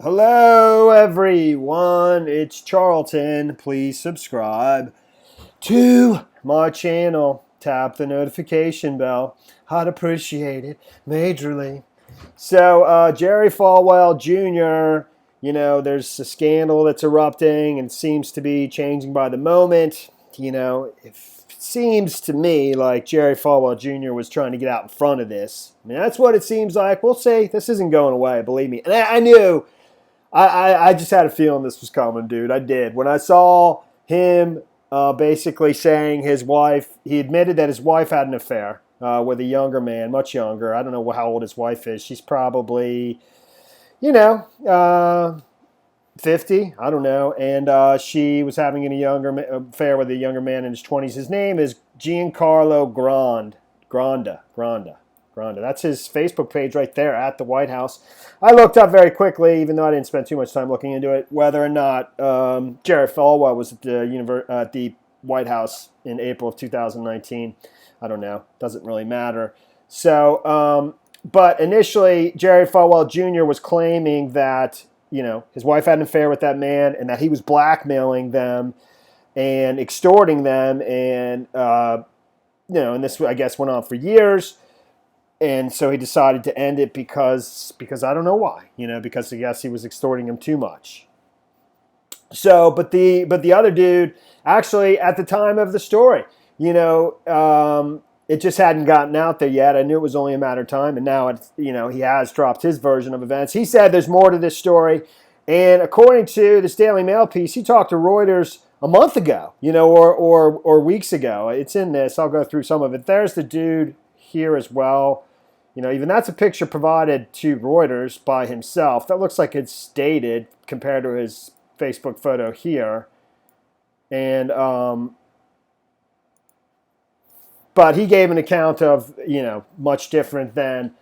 Hello, everyone. It's Charlton. Please subscribe to my channel. Tap the notification bell. I'd appreciate it majorly. So, Jerry Falwell Jr., there's a scandal that's erupting and seems to be changing by the moment. It seems to me like Jerry Falwell Jr. was trying to get out in front of this. I mean, that's what it seems like. We'll see. This isn't going away, believe me. And I knew. I just had a feeling this was coming, dude. I did. When I saw him basically saying his wife, he admitted that his wife had an affair with a younger man, much younger. I don't know how old his wife is. She's probably, 50. I don't know. And she was having a younger affair with a younger man in his 20s. His name is Giancarlo Granda. That's his Facebook page right there at the White House. I looked up very quickly, even though I didn't spend too much time looking into it, whether or not Jerry Falwell was at the White House in April of 2019. I don't know. Doesn't really matter. So, but initially, Jerry Falwell Jr. was claiming that, his wife had an affair with that man and that he was blackmailing them and extorting them. And, and this, I guess, went on for years. And so he decided to end it because I don't know why, because I guess he was extorting him too much. So, but the other dude, actually, at the time of the story, it just hadn't gotten out there yet. I knew it was only a matter of time, and now it's, he has dropped his version of events. He said there's more to this story, and according to this Daily Mail piece, he talked to Reuters a month ago, or weeks ago. It's in this. I'll go through some of it. There's the dude here as well. Even that's a picture provided to Reuters by himself. That looks like it's dated compared to his Facebook photo here. And, but he gave an account of, much different than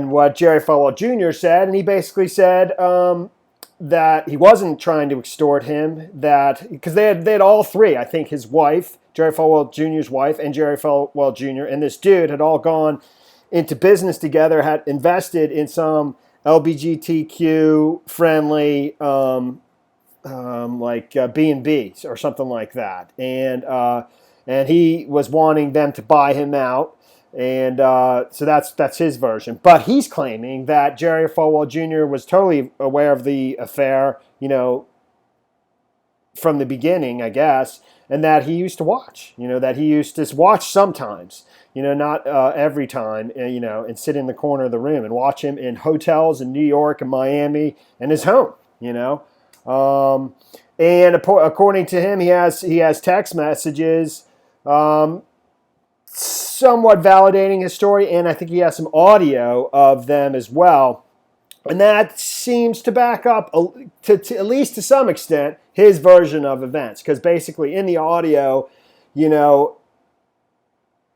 what Jerry Falwell Jr. said. And he basically said that he wasn't trying to extort him, because they had all three. I think his wife, Jerry Falwell Jr.'s wife, and Jerry Falwell Jr., and this dude had all gone into business together, had invested in some LGBTQ friendly like B&B or something like that, and he was wanting them to buy him out, and so that's his version. But he's claiming that Jerry Falwell Jr. was totally aware of the affair, from the beginning, I guess, and that he used to watch, that he used to watch sometimes. Not every time, and sit in the corner of the room and watch him in hotels in New York and Miami and his home, And according to him, he has text messages somewhat validating his story, and I think he has some audio of them as well. And that seems to back up, to at least to some extent, his version of events. Because basically in the audio,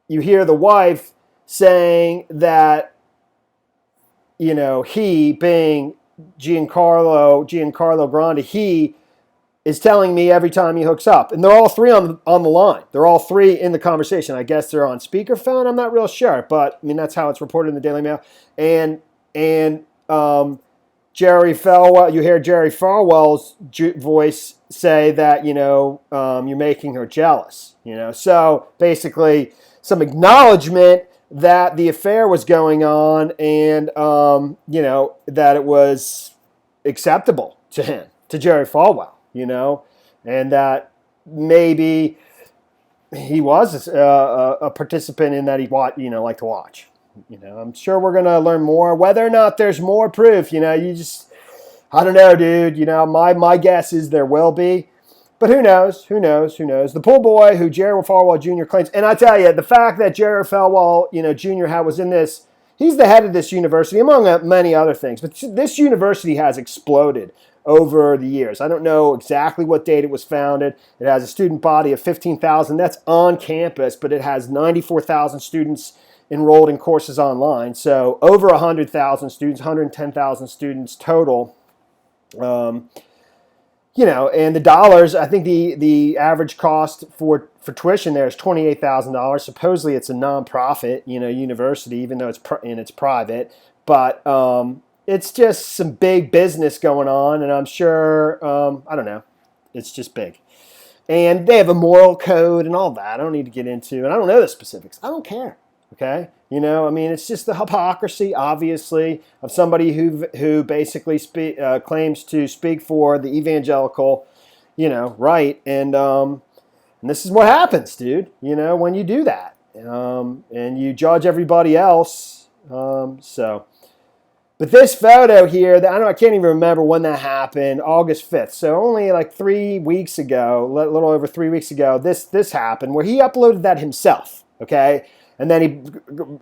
you hear the wife saying that, he, being Giancarlo Grande, he is telling me every time he hooks up. And they're all three on the line. They're all three in the conversation. I guess they're on speakerphone. I'm not real sure. But, that's how it's reported in the Daily Mail. And Jerry Falwell, you hear Jerry Falwell's voice say that, you're making her jealous. So basically some acknowledgement that the affair was going on and, that it was acceptable to him, to Jerry Falwell, and that maybe he was a participant in that he liked to watch. I'm sure we're going to learn more. Whether or not there's more proof, I don't know, dude. My guess is there will be. But who knows? The pool boy who Jerry Falwell Jr. claims, and I tell you, the fact that Jerry Falwell, Jr. was in this, he's the head of this university, among many other things. But this university has exploded over the years. I don't know exactly what date it was founded. It has a student body of 15,000. That's on campus, but it has 94,000 students enrolled in courses online. So over 100,000 students, 110,000 students total. And the dollars, I think the average cost for tuition there is $28,000. Supposedly it's a nonprofit, university, even though it's private. But it's just some big business going on, and I'm sure, I don't know, it's just big. And they have a moral code and all that. I don't need to get into, and I don't know the specifics. I don't care. Okay, I mean, it's just the hypocrisy, obviously, of somebody who basically claims to speak for the evangelical, right, and this is what happens, dude. When you do that, and you judge everybody else. But this photo here, I can't even remember when that happened, August 5th. So only like 3 weeks ago, a little over 3 weeks ago, this happened where he uploaded that himself, okay? And then he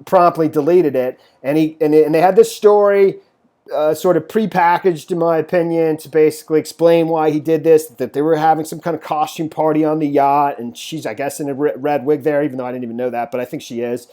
promptly deleted it. And they had this story sort of prepackaged, in my opinion, to basically explain why he did this, that they were having some kind of costume party on the yacht. And she's, I guess, in a red wig there, even though I didn't even know that, but I think she is.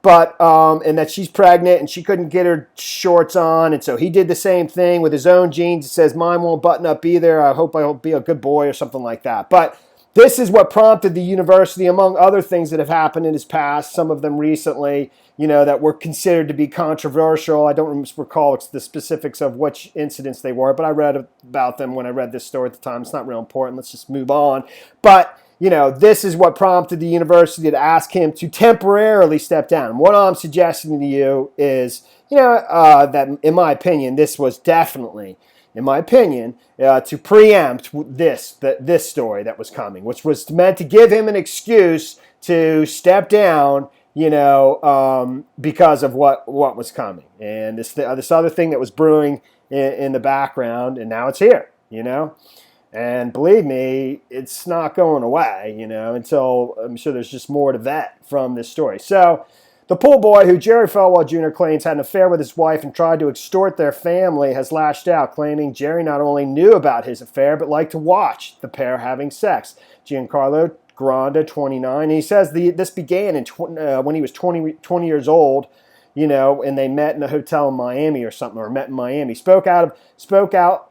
But, and that she's pregnant and she couldn't get her shorts on. And so he did the same thing with his own jeans. He says, mine won't button up either. I hope I'll be a good boy or something like that. But this is what prompted the university, among other things that have happened in his past, some of them recently, that were considered to be controversial. I don't recall the specifics of which incidents they were, but I read about them when I read this story at the time. It's not real important. Let's just move on. But this is what prompted the university to ask him to temporarily step down. And what I'm suggesting to you is, that in my opinion, this was definitely, to preempt this story that was coming, which was meant to give him an excuse to step down, because of what was coming. And this other thing that was brewing in the background, and now it's here, And believe me, it's not going away, until I'm sure there's just more to vet from this story. So the pool boy, who Jerry Falwell Jr. claims had an affair with his wife and tried to extort their family, has lashed out, claiming Jerry not only knew about his affair, but liked to watch the pair having sex. Giancarlo Granda, 29, and he says this began when he was 20 years old, and they met in a hotel in Miami or something, or met in Miami. Spoke out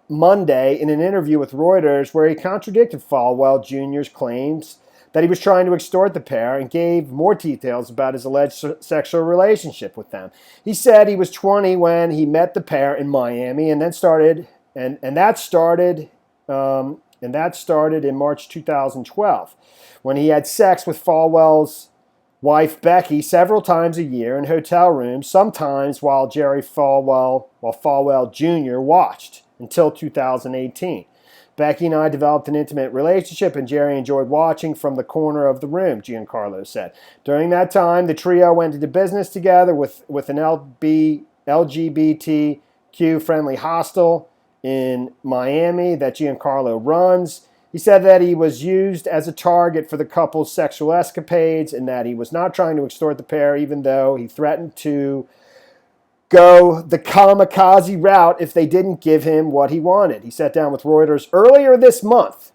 Monday in an interview with Reuters where he contradicted Falwell Jr.'s claims that he was trying to extort the pair and gave more details about his alleged sexual relationship with them. He said he was 20 when he met the pair in Miami, and then started in March 2012 when he had sex with Falwell's wife Becki several times a year in hotel rooms, sometimes while Falwell Jr. watched, until 2018. Becki and I developed an intimate relationship, and Jerry enjoyed watching from the corner of the room, Giancarlo said. During that time, the trio went into business together with an LGBTQ-friendly hostel in Miami that Giancarlo runs. He said that he was used as a target for the couple's sexual escapades and that he was not trying to extort the pair, even though he threatened to go the kamikaze route if they didn't give him what he wanted. He sat down with Reuters earlier this month.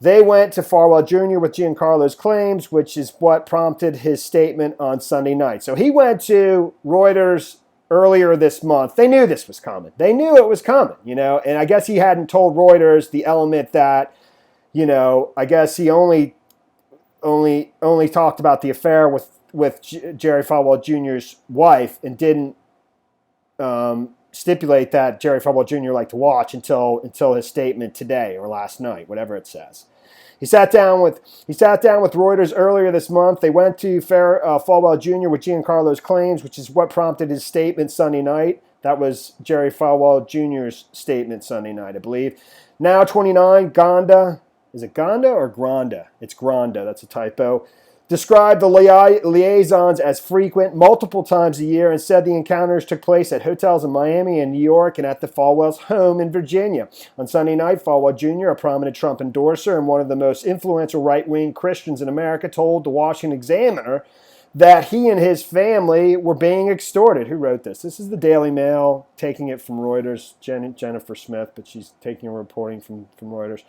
They went to Falwell Jr. with Giancarlo's claims, which is what prompted his statement on Sunday night. So he went to Reuters earlier this month. They knew this was coming. They knew it was coming, and I guess he hadn't told Reuters the element that, I guess he only talked about the affair with Jerry Falwell Jr.'s wife and didn't stipulate that Jerry Falwell Jr. liked to watch until his statement today or last night, whatever it says. He sat down with Reuters earlier this month. They went to Falwell Jr. with Giancarlo's claims, which is what prompted his statement Sunday night. That was Jerry Falwell Jr.'s statement Sunday night, I believe. Now 29, Gonda. Is it Gonda or Granda? It's Granda. That's a typo. Described the liaisons as frequent, multiple times a year, and said the encounters took place at hotels in Miami and New York and at the Falwell's home in Virginia. On Sunday night, Falwell Jr., a prominent Trump endorser and one of the most influential right-wing Christians in America, told the Washington Examiner that he and his family were being extorted. Who wrote this? This is the Daily Mail, taking it from Reuters, Jennifer Smith, but she's taking a reporting from Reuters.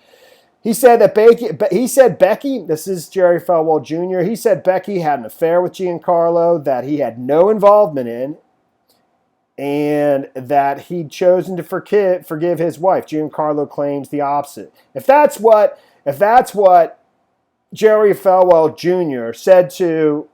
He said Becki, this is Jerry Falwell Jr., he said Becki had an affair with Giancarlo that he had no involvement in and that he'd chosen to forgive his wife. Giancarlo claims the opposite. If that's what Jerry Falwell Jr. said to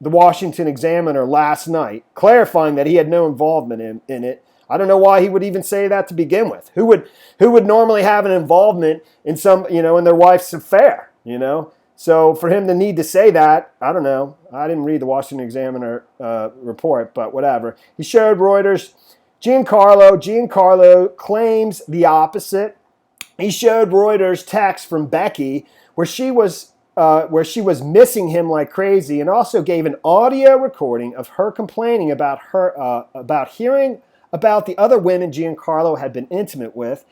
the Washington Examiner last night, clarifying that he had no involvement in it. I don't know why he would even say that to begin with. Who would normally have an involvement in in their wife's affair, So for him to need to say that, I don't know. I didn't read the Washington Examiner report, but whatever. He showed Reuters Giancarlo claims the opposite. He showed Reuters text from Becki where she was missing him like crazy, and also gave an audio recording of her complaining about hearing about the other women Giancarlo had been intimate with.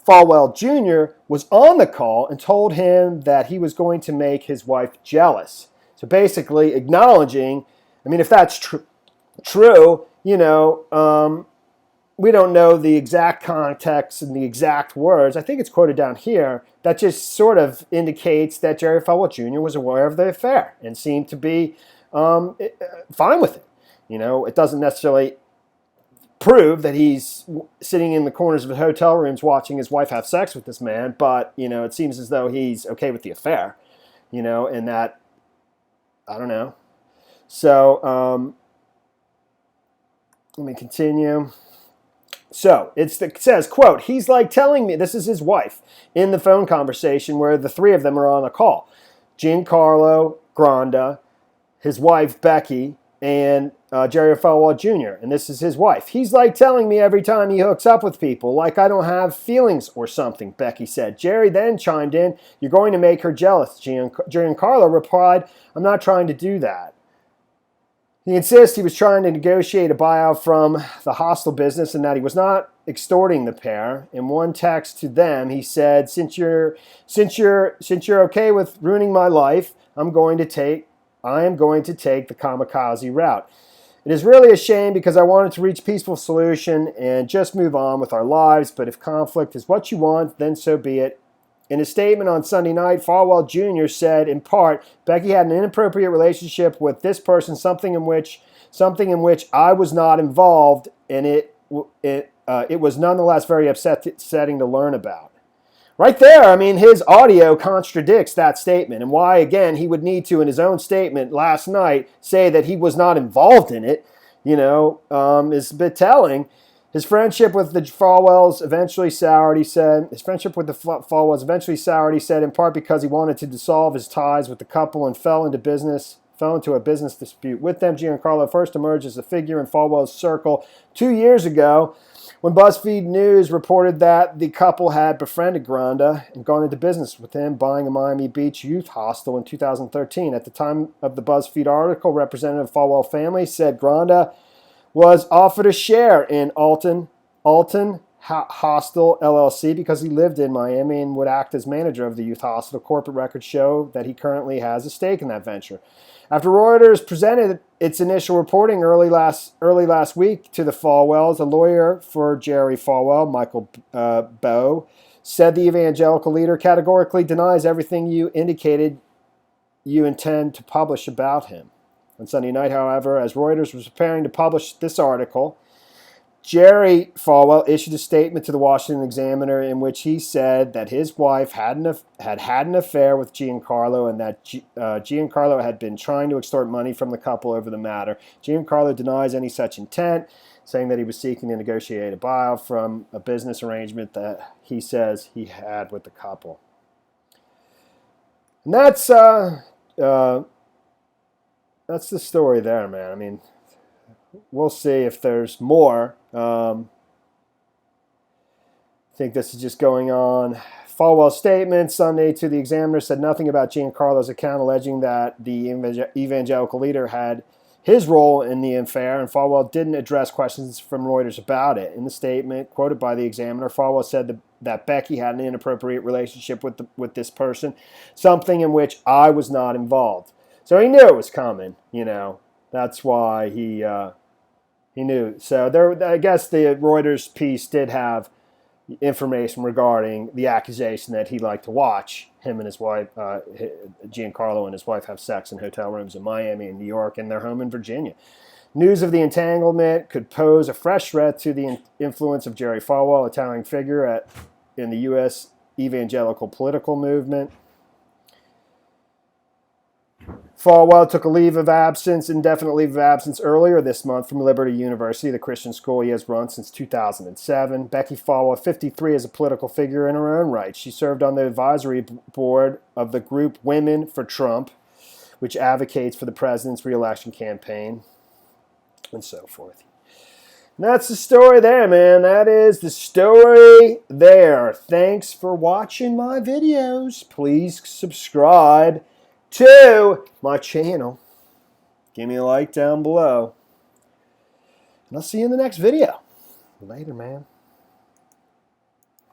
Falwell Jr. was on the call and told him that he was going to make his wife jealous. So basically acknowledging, if that's true, we don't know the exact context and the exact words. I think it's quoted down here. That just sort of indicates that Jerry Falwell Jr. was aware of the affair and seemed to be fine with it. It doesn't necessarily prove that he's sitting in the corners of the hotel rooms watching his wife have sex with this man, but, it seems as though he's okay with the affair, and that, I don't know. So, let me continue. So it says, quote, he's like telling me, this is his wife, in the phone conversation where the three of them are on a call. Giancarlo Granda, his wife Becki, and Jerry Falwell Jr., and this is his wife. He's like telling me every time he hooks up with people, like I don't have feelings or something, Becki said. Jerry then chimed in, you're going to make her jealous. Giancarlo replied, I'm not trying to do that. He insists he was trying to negotiate a buyout from the hostel business and that he was not extorting the pair. In one text to them, he said, since you're okay with ruining my life, I am going to take the kamikaze route. It is really a shame because I wanted to reach a peaceful solution and just move on with our lives, but if conflict is what you want, then so be it. In a statement on Sunday night, Falwell Jr. said, in part, Becki had an inappropriate relationship with this person, something in which I was not involved, and it was nonetheless very upsetting to learn about. Right there, his audio contradicts that statement, and why, again, he would need to, in his own statement last night, say that he was not involved in it, is a bit telling. His friendship with the Falwells eventually soured, he said. In part because he wanted to dissolve his ties with the couple and fell into a business dispute with them. Giancarlo first emerged as a figure in Falwell's circle 2 years ago when BuzzFeed News reported that the couple had befriended Granda and gone into business with him, buying a Miami Beach youth hostel in 2013. At the time of the BuzzFeed article, Representative Falwell family said Granda was offered a share in Alton Hostel LLC because he lived in Miami and would act as manager of the youth hostel. Corporate records show that he currently has a stake in that venture. After Reuters presented its initial reporting early last week to the Falwells, a lawyer for Jerry Falwell, Michael Bowe, said the evangelical leader categorically denies everything you indicated you intend to publish about him. On Sunday night, however, as Reuters was preparing to publish this article, Jerry Falwell issued a statement to the Washington Examiner in which he said that his wife had an affair with Giancarlo and that Giancarlo had been trying to extort money from the couple over the matter. Giancarlo denies any such intent, saying that he was seeking to negotiate a buyout from a business arrangement that he says he had with the couple. And that's the story there, man. We'll see if there's more. I think this is just going on. Falwell's statement Sunday to the Examiner said nothing about Giancarlo's account, alleging that the evangelical leader had his role in the affair, and Falwell didn't address questions from Reuters about it. In the statement quoted by the Examiner, Falwell said that Becki had an inappropriate relationship with this person, something in which I was not involved. So he knew it was coming, That's why he knew. So I guess the Reuters piece did have information regarding the accusation that he liked to watch him and his wife, Giancarlo and his wife, have sex in hotel rooms in Miami and New York and their home in Virginia. News of the entanglement could pose a fresh threat to the influence of Jerry Falwell, a towering figure in the U.S. evangelical political movement. Falwell took a leave of absence, indefinite leave of absence, earlier this month from Liberty University, the Christian school he has run since 2007. Becki Falwell, 53, is a political figure in her own right. She served on the advisory board of the group Women for Trump, which advocates for the president's re-election campaign, and so forth. And that's the story there, man. That is the story there. Thanks for watching my videos. Please subscribe to my channel. Give me a like down below. And I'll see you in the next video. Later, man.